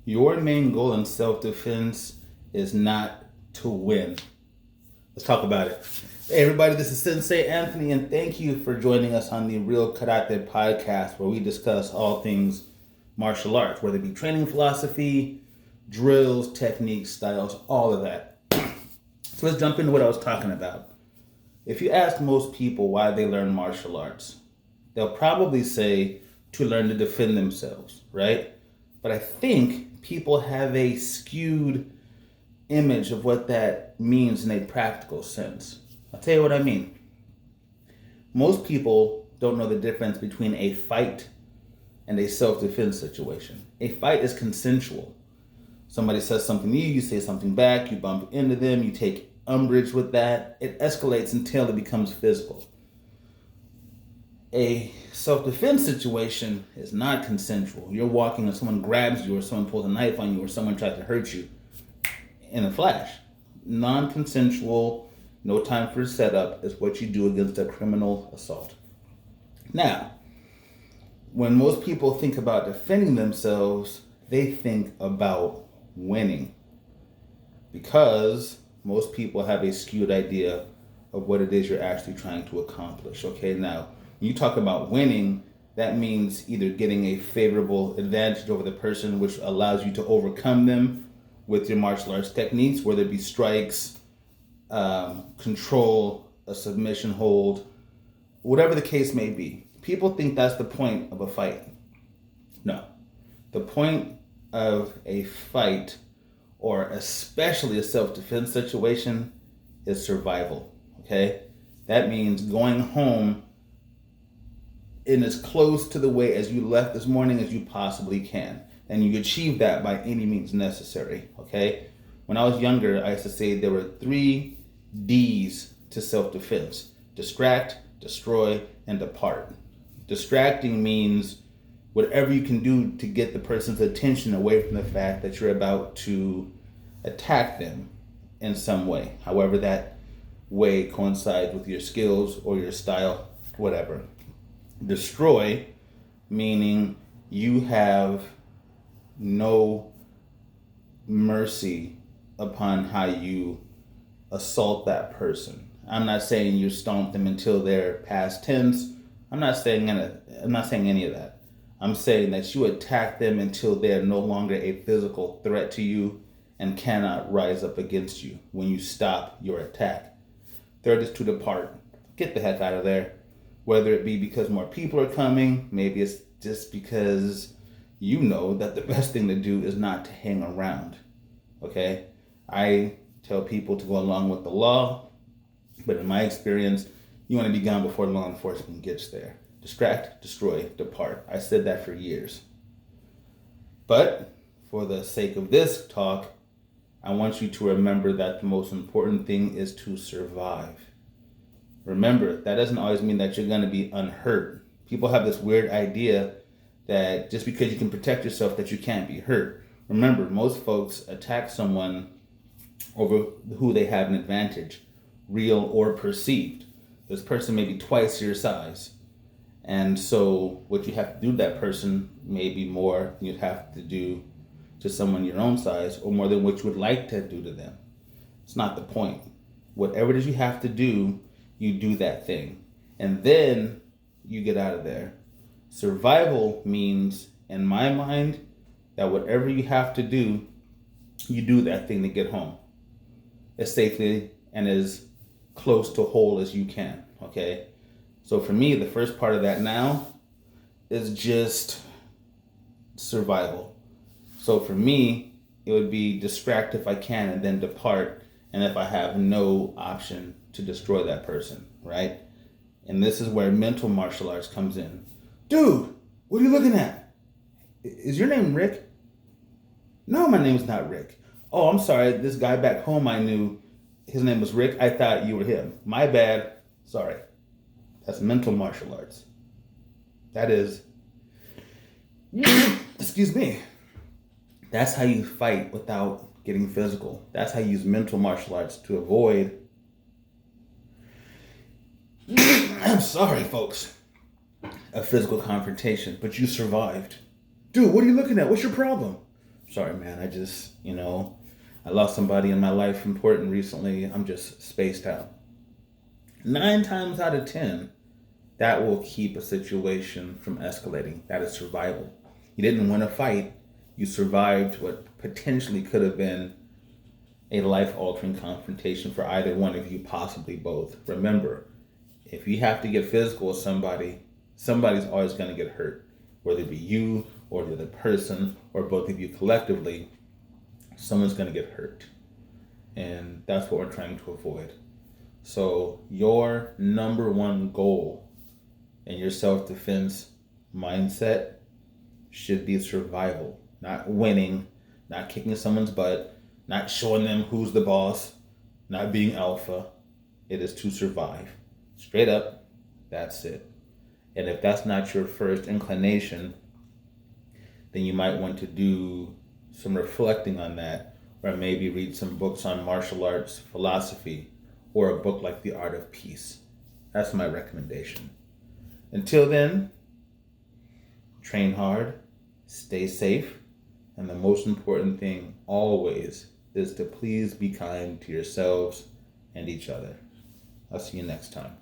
Your main goal in self-defense is not to win. Let's talk about it. Hey everybody, this is Sensei Anthony, and thank you for joining us on the Real Karate podcast, where we discuss all things martial arts, whether it be training philosophy, drills, techniques, styles, all of that. So let's jump into what I was talking about. If you ask most people why they learn martial arts, they'll probably say to learn to defend themselves, right? But I think people have a skewed image of what that means in a practical sense. I'll tell you what I mean. Most people don't know the difference between a fight and a self-defense situation. A fight is consensual. Somebody says something to you, you say something back, you bump into them, you take umbrage with that. It escalates until it becomes physical. A self-defense situation is not consensual. You're walking and someone grabs you, or someone pulls a knife on you, or someone tries to hurt you in a flash. Non-consensual, no time for setup is what you do against a criminal assault. Now, when most people think about defending themselves, they think about winning, because most people have a skewed idea of what it is you're actually trying to accomplish. Okay, now, when you talk about winning, that means either getting a favorable advantage over the person, which allows you to overcome them with your martial arts techniques, whether it be strikes, control, a submission hold, whatever the case may be. People think that's the point of a fight. No. The point of a fight, or especially a self-defense situation, is survival, okay? That means going home in as close to the way as you left this morning as you possibly can. And you achieve that by any means necessary, okay? When I was younger, I used to say there were 3 D's to self-defense: distract, destroy, and depart. Distracting means whatever you can do to get the person's attention away from the fact that you're about to attack them in some way, however that way coincides with your skills or your style, whatever. Destroy, meaning you have no mercy upon how you assault that person. I'm not saying you stomp them until they're past tense. I'm not saying any of that. I'm saying that you attack them until they're no longer a physical threat to you and cannot rise up against you when you stop your attack. Third is to depart. Get the heck out of there. Whether it be because more people are coming, maybe it's just because you know that the best thing to do is not to hang around. Okay? I tell people to go along with the law, but in my experience, you want to be gone before law enforcement gets there. Distract, destroy, depart. I said that for years. But for the sake of this talk, I want you to remember that the most important thing is to survive. Remember, that doesn't always mean that you're going to be unhurt. People have this weird idea that just because you can protect yourself that you can't be hurt. Remember, most folks attack someone over who they have an advantage, real or perceived. This person may be twice your size. And so what you have to do to that person may be more than you'd have to do to someone your own size, or more than what you would like to do to them. It's not the point. Whatever it is you have to do, you do that thing. And then you get out of there. Survival means, in my mind, that whatever you have to do, you do that thing to get home as safely and as close to whole as you can, okay? So for me, the first part of that now is just survival. So for me, it would be distract if I can, and then depart, and if I have no option to destroy that person, right? And this is where mental martial arts comes in. Dude, what are you looking at? Is your name Rick? No, my name's not Rick. Oh, I'm sorry. This guy back home I knew, his name was Rick. I thought you were him. My bad. Sorry. That's mental martial arts. That is, excuse me. That's how you fight without getting physical. That's how you use mental martial arts to avoid. I'm sorry, folks. A physical confrontation, but you survived. Dude, what are you looking at? What's your problem? Sorry, man. I lost somebody in my life important recently. I'm just spaced out. 9 times out of 10, that will keep a situation from escalating. That is survival. You didn't win a fight. You survived what potentially could have been a life altering confrontation for either one of you, possibly both. Remember, if you have to get physical with somebody, somebody's always going to get hurt. Whether it be you or the other person or both of you collectively, someone's going to get hurt. And that's what we're trying to avoid. So, your number one goal in your self defense mindset should be survival, not winning, not kicking someone's butt, not showing them who's the boss, not being alpha. It is to survive. Straight up, that's it. And if that's not your first inclination, then you might want to do some reflecting on that, or maybe read some books on martial arts philosophy, or a book like The Art of Peace. That's my recommendation. Until then, train hard, stay safe, and the most important thing always is to please be kind to yourselves and each other. I'll see you next time.